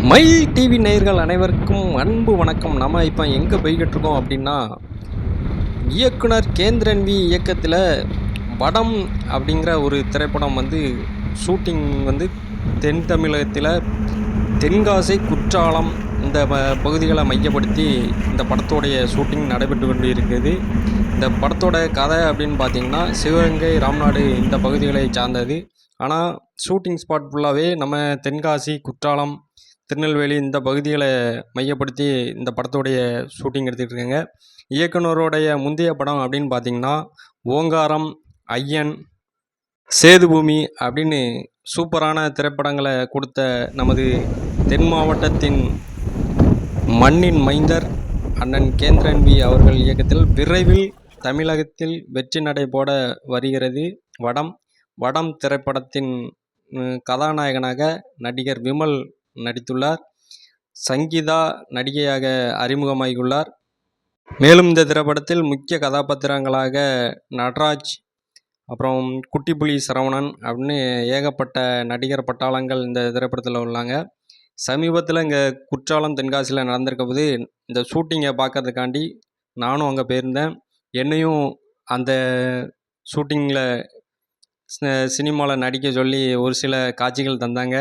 Mile TV நேயர்கள் அனைவருக்கும் அன்பு வணக்கம். நம்ம இப்போ எங்கே போய்கிட்டு இருக்கோம் அப்படின்னா, இயக்குனர் கேந்திரன் வி இயக்கத்தில் வடம் அப்படிங்கிற ஒரு திரைப்படம் ஷூட்டிங் தென் தமிழகத்தில் தென்காசி, குற்றாலம் இந்த பகுதிகளை மையப்படுத்தி இந்த படத்தோடைய ஷூட்டிங் நடைபெற்று கொண்டு இருக்குது. இந்த படத்தோட கதை அப்படின்னு பார்த்திங்கன்னா, சிவகங்கை, ராம்நாடு இந்த பகுதிகளை சார்ந்தது. ஆனால் ஷூட்டிங் ஸ்பாட் ஃபுல்லாகவே நம்ம தென்காசி, குற்றாலம், திருநெல்வேலி இந்த பகுதிகளை மையப்படுத்தி இந்த படத்தோடைய ஷூட்டிங் எடுத்துகிட்டு இருக்காங்க. இயக்குனருடைய முந்தைய படம் அப்படின்னு பார்த்திங்கன்னா, ஓங்காரம், ஐயன், சேதுபூமி அப்படின்னு சூப்பரான திரைப்படங்களை கொடுத்த நமது தென் மாவட்டத்தின் மண்ணின் மைந்தர் அண்ணன் கேந்திரன் வி அவர்கள் இயக்கத்தில் விரைவில் தமிழகத்தில் வெற்றி நடை போட வருகிறது வடம். வடம் திரைப்படத்தின் கதாநாயகனாக நடிகர் விமல் நடித்துள்ளார். சங்கீதா நடிகையாக அறிமுகமாகியுள்ளார். மேலும் இந்த திரைப்படத்தில் முக்கிய கதாபாத்திரங்களாக நடராஜ், அப்புறம் குட்டிப்புலி சரவணன் அப்படின்னு ஏகப்பட்ட நடிகர் பட்டாளங்கள் இந்த திரைப்படத்தில் உள்ளாங்க. சமீபத்தில் இங்கே குற்றாலம், தென்காசியில் நடந்திருக்க போது இந்த ஷூட்டிங்கை பார்க்கறதுக்காண்டி நானும் அங்கே போயிருந்தேன். என்னையும் அந்த ஷூட்டிங்கில் சினிமாவில் நடிக்க சொல்லி ஒரு சில காட்சிகள் தந்தாங்க.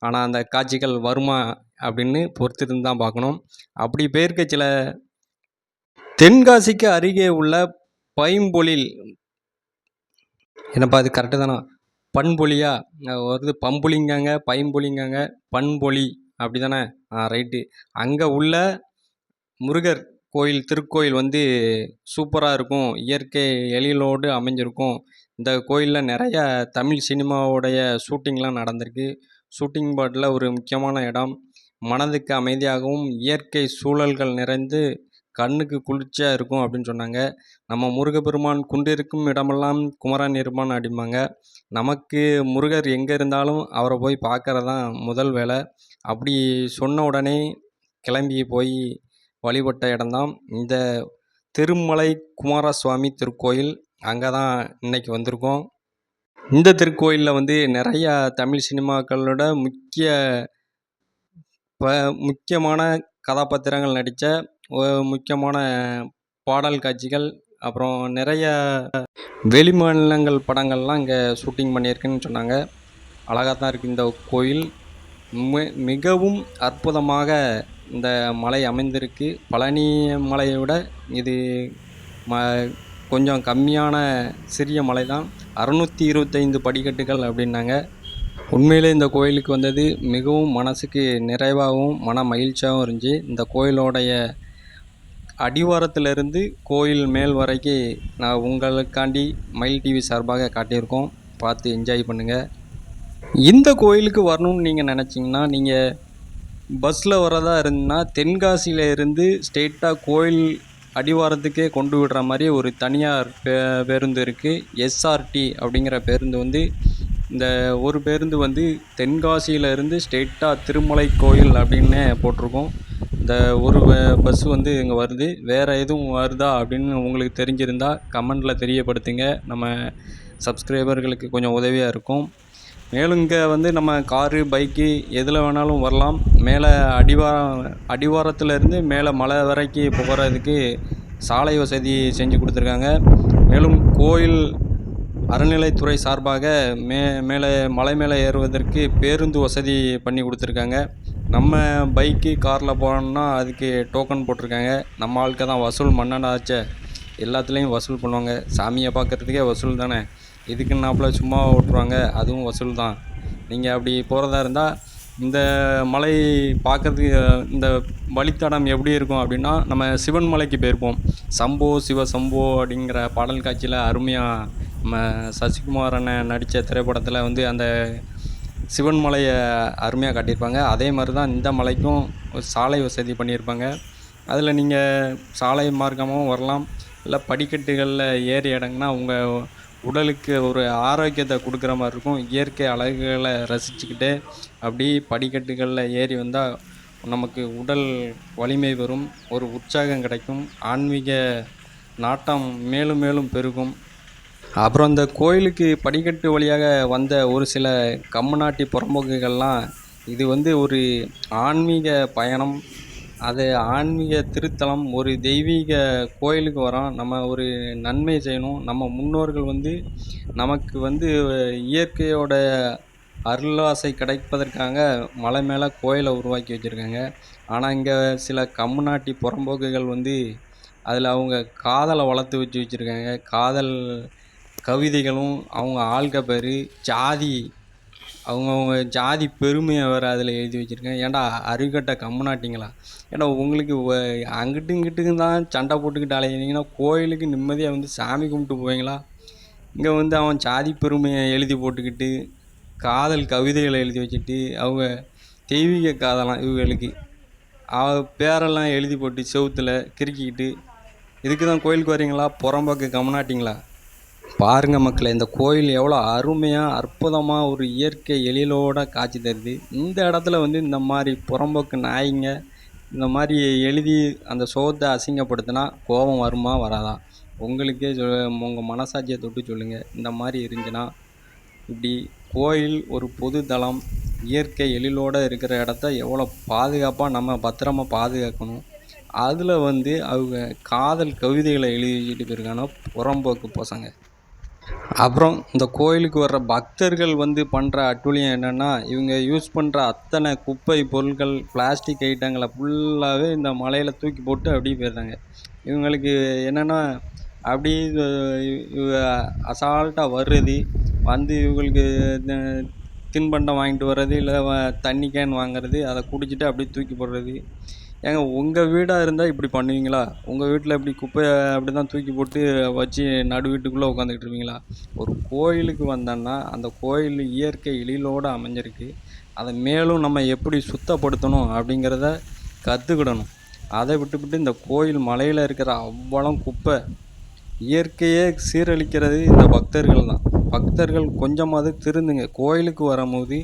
ஆனால் அந்த காட்சிகள் வருமா அப்படின்னு பொறுத்திருந்து தான் பார்க்கணும். அப்படி பேர்க்கச்சில தென்காசிக்கு அருகே உள்ள பைம்பொழில், என்னப்பா அது கரெக்டு தானே? பண்பொழியா வருது, பம்புலிங்காங்க, பைம்பொழிங்காங்க, பண்பொழி அப்படி தானே? ரைட்டு. அங்கே உள்ள முருகர் கோயில், திருக்கோயில் சூப்பராக இருக்கும். இயற்கை எழிலோடு அமைஞ்சிருக்கும். இந்த கோயிலில் நிறைய தமிழ் சினிமாவுடைய ஷூட்டிங்லாம் நடந்திருக்கு. ஷூட்டிங் ஸ்பாட்டில் ஒரு முக்கியமான இடம். மனதுக்கு அமைதியாகவும் இயற்கை சூழல்கள் நிறைந்து கண்ணுக்கு குளிர்ச்சியாக இருக்கும் அப்படின்னு சொன்னாங்க. நம்ம முருகப்பெருமான் குண்டிருக்கும் இடமெல்லாம் குமரன் இருப்பான் அப்படிம்பாங்க. நமக்கு முருகர் எங்கே இருந்தாலும் அவரை போய் பார்க்கறது தான் முதல் வேலை. அப்படி சொன்ன உடனே கிளம்பி போய் வழிபட்ட இடம்தான் இந்த திருமலை குமாரசுவாமி திருக்கோயில். அங்கே தான் இன்றைக்கி வந்திருக்கோம். இந்த திருக்கோயிலில் நிறையா தமிழ் சினிமாக்களோட முக்கியமான கதாபாத்திரங்கள் நடித்த முக்கியமான பாடல் காட்சிகள், அப்புறம் நிறைய வெளிமாநிலங்கள் படங்கள்லாம் இங்கே ஷூட்டிங் பண்ணியிருக்குன்னு சொன்னாங்க. அழகாக தான் இருக்குது இந்த கோயில். மிகவும் அற்புதமாக இந்த மலை அமைந்திருக்கு. பழனி மலையை விட இது கொஞ்சம் கம்மியான சிறிய மலை தான். 625 படிக்கட்டுகள் அப்படின்னாங்க. உண்மையிலே இந்த கோயிலுக்கு வந்தது மிகவும் மனசுக்கு நிறைவாகவும் மன மகிழ்ச்சியாகவும் இருந்துச்சு. இந்த கோயிலோடைய அடிவாரத்திலிருந்து கோயில் மேல் வரைக்கும் நான் உங்களுக்காண்டி மைல் டிவி சார்பாக காட்டியிருக்கோம். பார்த்து என்ஜாய் பண்ணுங்கள். இந்த கோயிலுக்கு வரணும்னு நீங்கள் நினச்சிங்கன்னா, நீங்கள் பஸ்ஸில் வரதா இருந்துன்னா தென்காசியில் இருந்து ஸ்ட்ரெயிட்டாக கோயில் அடிவாரத்துக்கே கொண்டு விடுற மாதிரி ஒரு தனியார் பேருந்து இருக்குது. எஸ்ஆர்டி அப்படிங்கிற பேருந்து இந்த ஒரு பேருந்து தென்காசியிலேருந்து ஸ்ட்ரெயிட்டாக திருமலை கோயில் அப்படின்னு போட்டிருக்கோம். இந்த ஒரு பஸ்ஸு இங்கே வருது. வேறு எதுவும் வருதா அப்படின்னு உங்களுக்கு தெரிஞ்சிருந்தால் கமெண்டில் தெரியப்படுத்துங்க. நம்ம சப்ஸ்கிரைபர்களுக்கு கொஞ்சம் உதவியாக இருக்கும். மேலும் இங்கே நம்ம காரு, பைக்கு எதில் வேணாலும் வரலாம். மேலே அடிவாரத்துலேருந்து மேலே மலை வரைக்கும் போகிறதுக்கு சாலை வசதி செஞ்சு கொடுத்துருக்காங்க. மேலும் கோயில் அறநிலைத்துறை சார்பாக மலை மேலே ஏறுவதற்கு பேருந்து வசதி பண்ணி கொடுத்துருக்காங்க. நம்ம பைக்கு, காரில் போனோம்னா அதுக்கு டோக்கன் போட்டிருக்காங்க. நம்ம ஆளுக்கு தான் வசூல் மன்னனாச்சே, எல்லாத்துலேயும் வசூல் பண்ணுவாங்க. சாமியை பார்க்குறதுக்கே வசூல் தானே, இதுக்குன்னாப்புல சும்மா ஓட்டுருவாங்க, அதுவும் வசூல் தான். நீங்கள் அப்படி போகிறதா இருந்தால் இந்த மலை பார்க்கறதுக்கு இந்த வழித்தடம் எப்படி இருக்கும் அப்படின்னா, நம்ம சிவன் மலைக்கு போயிருப்போம். சம்போ சிவ சம்போ அப்படிங்கிற பாடல் காட்சியில் அருமையாக நம்ம சசிகுமார் அண்ணன் நடித்த திரைப்படத்தில் அந்த சிவன் மலையை அருமையாக காட்டியிருப்பாங்க. அதே மாதிரி தான் இந்த மலைக்கும் சாலை வசதி பண்ணியிருப்பாங்க. அதில் நீங்கள் சாலை மார்க்கமாகவும் வரலாம், இல்லை படிக்கட்டுகளில் ஏறி இடங்கன்னா உங்கள் உடலுக்கு ஒரு ஆரோக்கியத்தை கொடுக்குற மாதிரி இருக்கும். இயற்கை அழகுகளை ரசிச்சுக்கிட்டு அப்படி படிக்கட்டுகளில் ஏறி வந்தால் நமக்கு உடல் வலிமை வரும், ஒரு உற்சாகம் கிடைக்கும், ஆன்மீக நாட்டம் மேலும் மேலும் பெருகும். அப்புறம் இந்த கோயிலுக்கு படிக்கட்டு வழியாக வந்த ஒரு சில கம்முநாட்டி புறம்போக்குகள்லாம் இது வந்து ஒரு ஆன்மீக பயணம். அது ஆன்மீக திருத்தலம். ஒரு தெய்வீக கோயிலுக்கு வரோம். நம்ம ஒரு நன்மை செய்யணும். நம்ம முன்னோர்கள் வந்து நமக்கு வந்து இயற்கையோட அருளாசை கிடைப்பதற்காக மலை மேலே கோயிலை உருவாக்கி வச்சுருக்காங்க. ஆனால் இங்கே சில கம்முநாட்டி புறம்போக்குகள் வந்து அதில் அவங்க காதலை வளர்த்து வச்சுருக்காங்க. காதல் கவிதைகளும் அவங்க ஆள்க பேர் ஜாதி அவங்கவுங்க ஜாதி பெருமையை வேறு அதில் எழுதி வச்சுருக்கேன். ஏன்டா அறிவுக்கட்ட கம்முனாட்டிங்களா? ஏன்டா உங்களுக்கு அங்கிட்டும் இங்கிட்டுக்கும் தான் சண்டை போட்டுக்கிட்டு அலையிறீங்கன்னா கோயிலுக்கு நிம்மதியாக வந்து சாமி கும்பிட்டு போவீங்களா? இங்கே வந்து அவன் ஜாதி பெருமையை எழுதி போட்டுக்கிட்டு காதல் கவிதைகளை எழுதி வச்சுட்டு அவங்க தெய்வீக காதலாம் இவங்களுக்கு பேரெல்லாம் எழுதி போட்டு செவுத்தில் கிறுக்கிக்கிட்டு இதுக்கு தான் கோயிலுக்கு வரீங்களா? புறம்போக்கு கம்முனாட்டிங்களா? பாருங்கள் மக்களே, இந்த கோயில் எவ்வளோ அருமையாக அற்புதமாக ஒரு இயற்கை எழிலோட காட்சி தருது. இந்த இடத்துல வந்து இந்த மாதிரி புறம்போக்கு நாய்ங்க இந்த மாதிரி எழுதி அந்த சோகத்தை அசிங்கப்படுத்தினா கோபம் வருமா வராதா? உங்களுக்கே உங்கள் மனசாட்சியை தொட்டு சொல்லுங்கள். இந்த மாதிரி இருந்துச்சுன்னா இப்படி கோயில் ஒரு பொது தளம் இயற்கை எழிலோடு இருக்கிற இடத்த எவ்வளோ பாதுகாப்பாக நம்ம பத்திரமா பாதுகாக்கணும். அதில் வந்து அவங்க காதல் கவிதைகளை எழுதி வச்சுட்டு போயிருக்காங்க புறம்போக்கு பசங்க. அப்புறம் இந்த கோயிலுக்கு வர்ற பக்தர்கள் வந்து பண்ணுற அட்டூழியம் என்னென்னா, இவங்க யூஸ் பண்ணுற அத்தனை குப்பை பொருட்கள் பிளாஸ்டிக் ஐட்டங்களை ஃபுல்லாகவே இந்த மலையில் தூக்கி போட்டு அப்படியே போயிடுறாங்க. இவங்களுக்கு என்னென்னா அப்படி அசால்ட்டாக வர்றது வந்து இவங்களுக்கு தின்பண்டம் வாங்கிட்டு வர்றது இல்லை தண்ணி கேன் வாங்குறது அதை குடிச்சிட்டு அப்படியே தூக்கி போடுறது. ஏங்க உங்கள் வீடாக இருந்தால் இப்படி பண்ணுவீங்களா? உங்கள் வீட்டில் இப்படி குப்பையை அப்படி தான் தூக்கி போட்டு வச்சு நடு வீட்டுக்குள்ளே உட்காந்துக்கிட்டு இருப்பீங்களா? ஒரு கோயிலுக்கு வந்தோன்னா அந்த கோயில் இயற்கை எழிலோடு அமைஞ்சிருக்கு. அதை மேலும் நம்ம எப்படி சுத்தப்படுத்தணும் அப்படிங்கிறத கற்றுக்கிடணும். அதை விட்டுவிட்டு இந்த கோயில் மலையில் இருக்கிற அவ்வளோ குப்பை இயற்கையே சீரழிக்கிறது இந்த பக்தர்கள் தான். பக்தர்கள் கொஞ்சமாவது திருந்துங்க. கோயிலுக்கு வரும்போது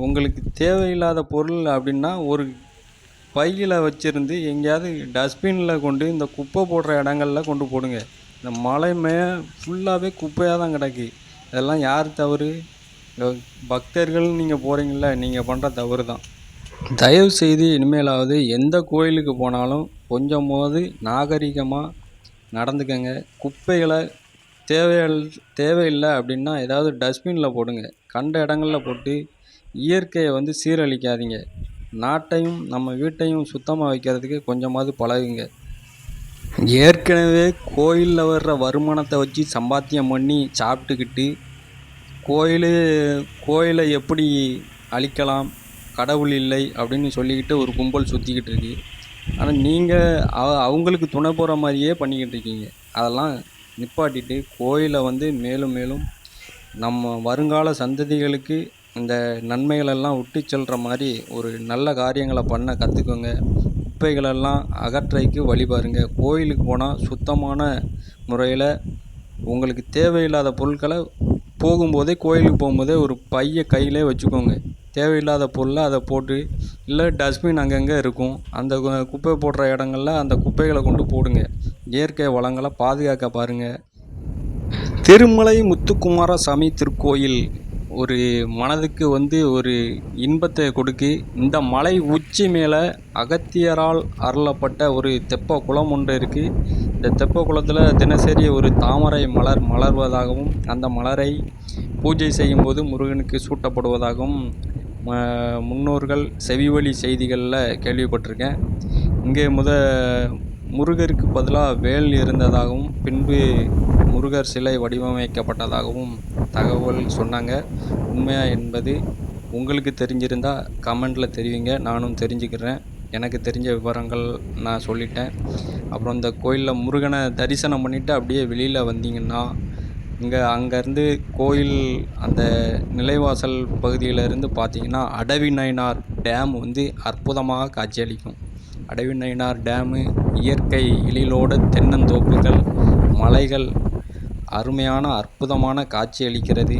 உங்களுக்கு தேவையில்லாத பொருள் அப்படின்னா ஒரு பையில் வச்சுருந்து எங்கேயாவது டஸ்ட்பினில் கொண்டு இந்த குப்பை போடுற இடங்களில் கொண்டு போடுங்க. இந்த மலை ஃபுல்லாகவே குப்பையாக தான் கிடக்கு. இதெல்லாம் யார் தவறு? பக்தர்கள் நீங்கள் போகிறீங்கள, நீங்கள் பண்ணுற தவறு தான். தயவு செய்து இனிமேலாவது எந்த கோயிலுக்கு போனாலும் கொஞ்சமாவது நாகரிகமாக நடந்துக்கங்க. குப்பைகளை தேவையில்லை அப்படின்னா ஏதாவது டஸ்ட்பினில் போடுங்க. கண்ட இடங்களில் போட்டு இயற்கையை வந்து சீரழிக்காதீங்க. நாட்டையும் நம்ம வீட்டையும் சுத்தமாக வைக்கிறதுக்கு கொஞ்சமாவது பழகுங்க. ஏற்கனவே கோயிலில் வர்ற வருமானத்தை வச்சு சம்பாத்தியம் பண்ணி சாப்பிட்டுக்கிட்டு கோயிலை எப்படி அழிக்கலாம், கடவுள் இல்லை அப்படின்னு சொல்லிக்கிட்டு ஒரு கும்பல் சுற்றிக்கிட்டு இருக்கு. ஆனால் நீங்கள் அவங்களுக்கு துணை போகிற மாதிரியே பண்ணிக்கிட்டு இருக்கீங்க. அதெல்லாம் நிப்பாட்டிட்டு கோயிலை வந்து மேலும் மேலும் நம்ம வருங்கால சந்ததிகளுக்கு இந்த நன்மைகளெல்லாம் விட்டு செல்கிற மாதிரி ஒரு நல்ல காரியங்களை பண்ண கற்றுக்கோங்க. குப்பைகளெல்லாம் அகற்றைக்கு வழி பாருங்கள். கோயிலுக்கு போனால் சுத்தமான முறையில் உங்களுக்கு தேவையில்லாத பொருட்களை போகும்போதே கோயிலுக்கு போகும்போதே ஒரு பையை கையிலே வச்சுக்கோங்க. தேவையில்லாத பொருளை அதை போட்டு இல்லை டஸ்ட்பின் அங்கங்கே இருக்கும், அந்த குப்பை போடுற இடங்களில் அந்த குப்பைகளை கொண்டு போடுங்க. இயற்கை வளங்களை பாதுகாக்க பாருங்கள். திருமலை முத்துக்குமாரசாமி திருக்கோயில் ஒரு மனதுக்கு வந்து ஒரு இன்பத்தை கொடுக்கு. இந்த மலை உச்சி மேலே அகத்தியரால் அருளப்பட்ட ஒரு தெப்ப குளம் ஒன்று இருக்குது. இந்த தெப்ப குளத்தில் தினசரி ஒரு தாமரை மலர் மலர்வதாகவும் அந்த மலரை பூஜை செய்யும்போது முருகனுக்கு சூட்டப்படுவதாகவும் முன்னோர்கள் செவிவழி செய்திகளில் கேள்விப்பட்டிருக்கேன். இங்கே முருகருக்கு பதிலாக வேல் இருந்ததாகவும் பின்பு முருகர் சிலை வடிவமைக்கப்பட்டதாகவும் தகவல் சொன்னாங்க. உண்மையா என்பது உங்களுக்கு தெரிஞ்சிருந்தால் கமெண்டில் தெரிவிங்க, நானும் தெரிஞ்சுக்கிறேன். எனக்கு தெரிஞ்ச விவரங்கள் நான் சொல்லிட்டேன். அப்புறம் இந்த கோயிலில் முருகனை தரிசனம் பண்ணிவிட்டு அப்படியே வெளியில் வந்தீங்கன்னா அங்கேருந்து கோயில் அந்த நிலைவாசல் பகுதியிலேருந்து பார்த்தீங்கன்னா அடவி நயினார் டேம் வந்து அற்புதமாக காட்சியளிக்கும். அடவி நயினார் டேமு இயற்கை எழிலோட தென்னந்தோப்புகள், மலைகள் அருமையான அற்புதமான காட்சி அளிக்கிறது.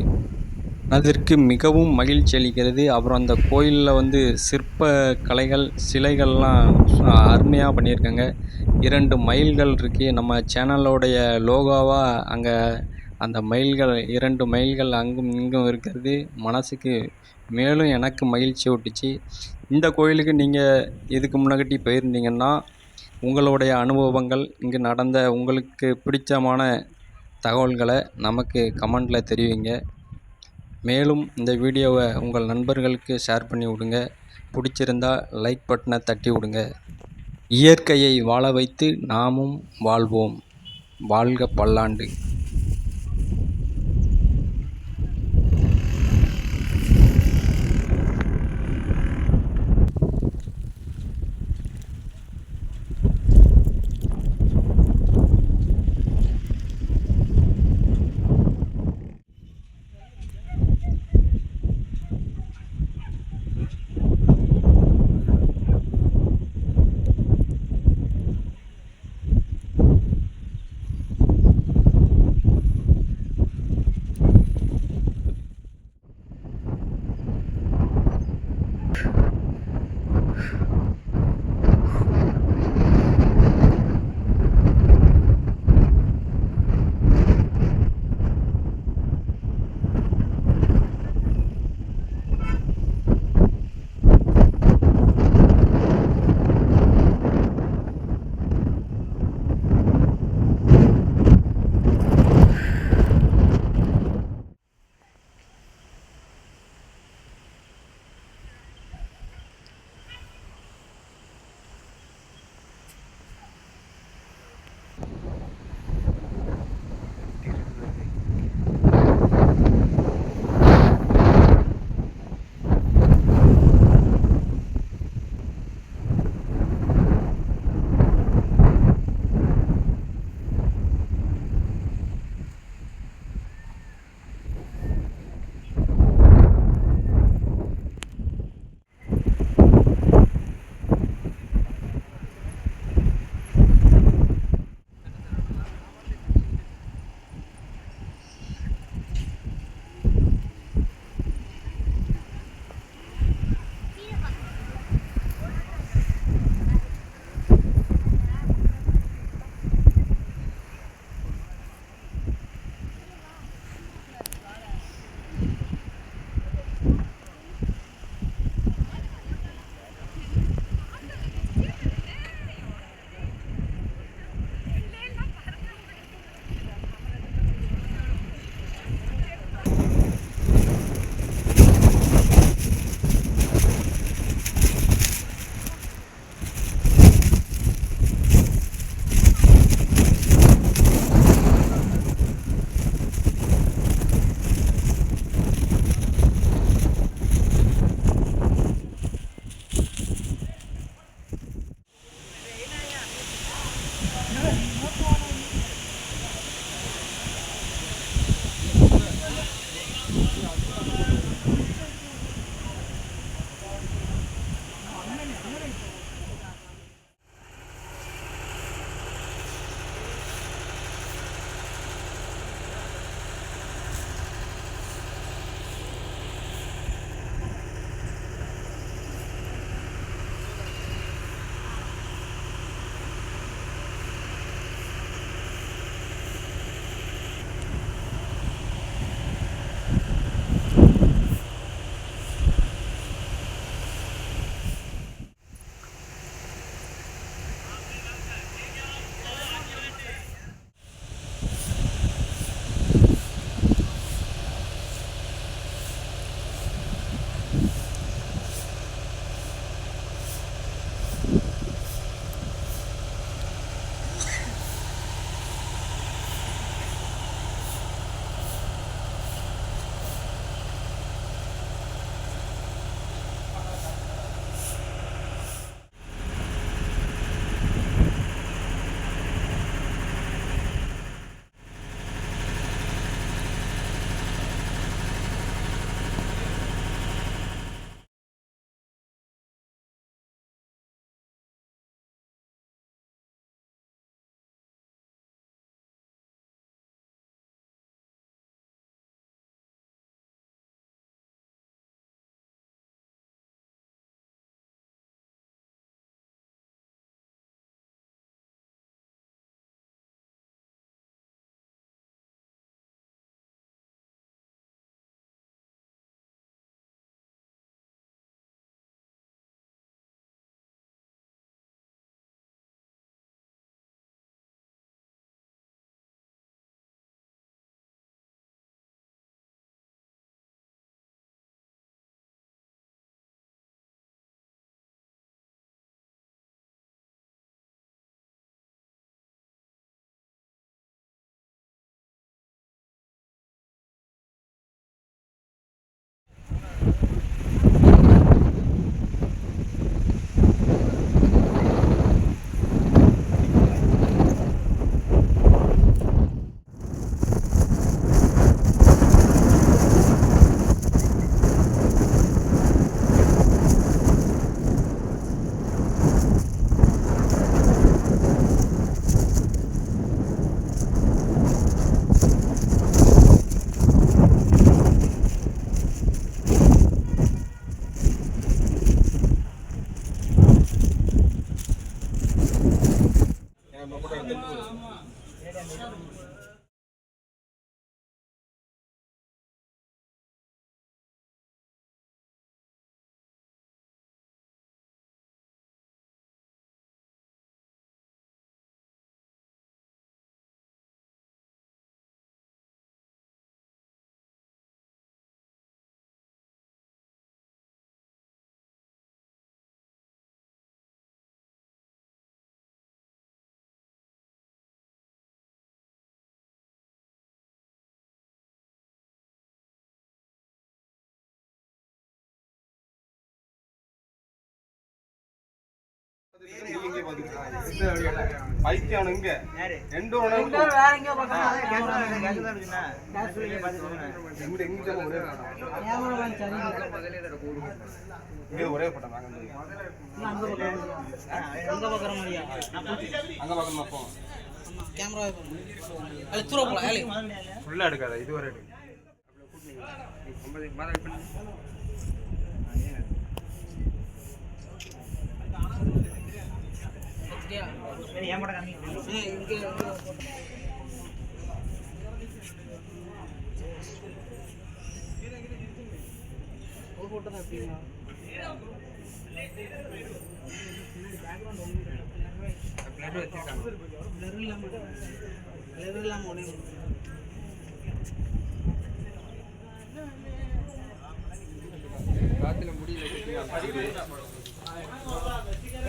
அதற்கு மிகவும் மகிழ்ச்சி அளிக்கிறது. அப்புறம் அந்த கோயிலில் வந்து சிற்ப கலைகள் சிலைகள்லாம் அருமையாக பண்ணியிருக்காங்க. 2 மயில்கள் இருக்குது. நம்ம சேனலோடைய லோகோவாக அங்கே அந்த மயில்கள் 2 மயில்கள் அங்கும் இங்கும் இருக்கிறது மனசுக்கு மேலும் எனக்கு மகிழ்ச்சி ஊட்டுச்சு. இந்த கோயிலுக்கு நீங்கள் இதுக்கு முன்னாடி போயிருந்தீங்கன்னா உங்களுடைய அனுபவங்கள், இங்கு நடந்த உங்களுக்கு பிடிச்சமான தகவல்களை நமக்கு கமெண்டில் தெரிவிங்க. மேலும் இந்த வீடியோவை உங்கள் நண்பர்களுக்கு ஷேர் பண்ணி விடுங்க. பிடிச்சிருந்தா லைக் பட்டனை தட்டி விடுங்க. இயற்கையை வாழ வைத்து நாமும் வாழ்வோம். வாழ்க பல்லாண்டு. ஒரே போட்டோம் கேமரா ஃபுல்லா எடுக்காத இது வரை எடு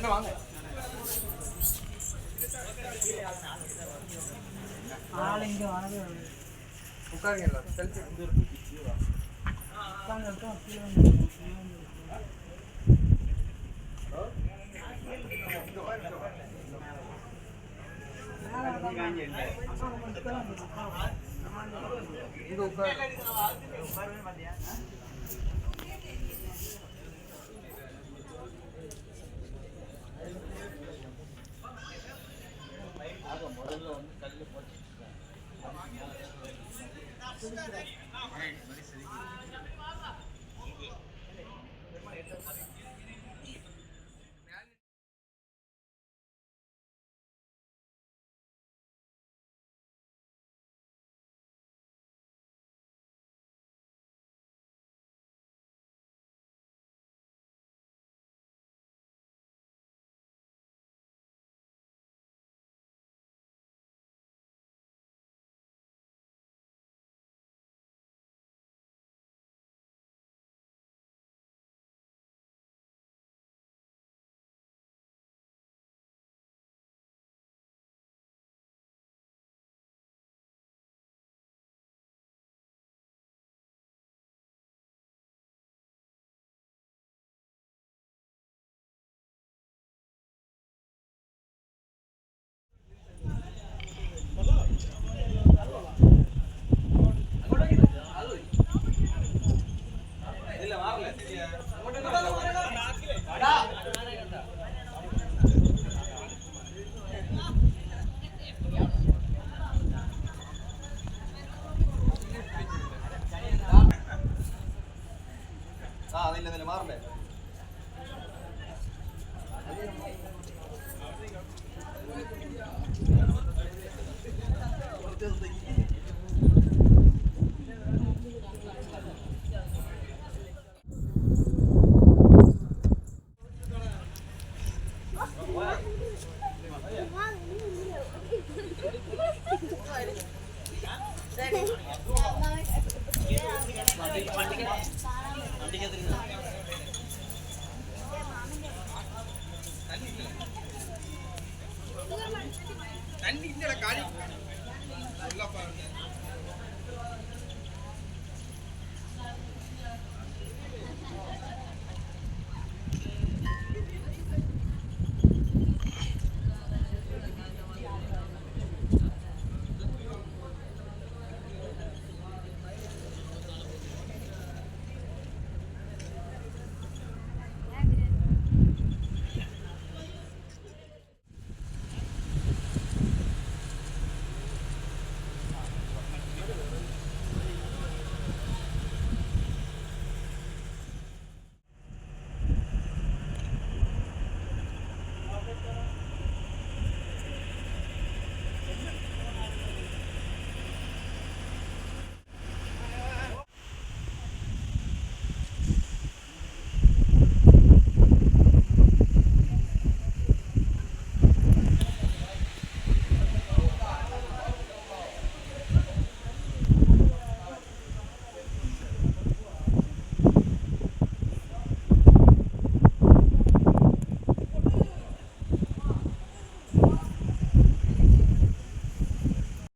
வாங்க உட்காருங்க അതിൽ മാറണ്ടേ வண்டிக்கு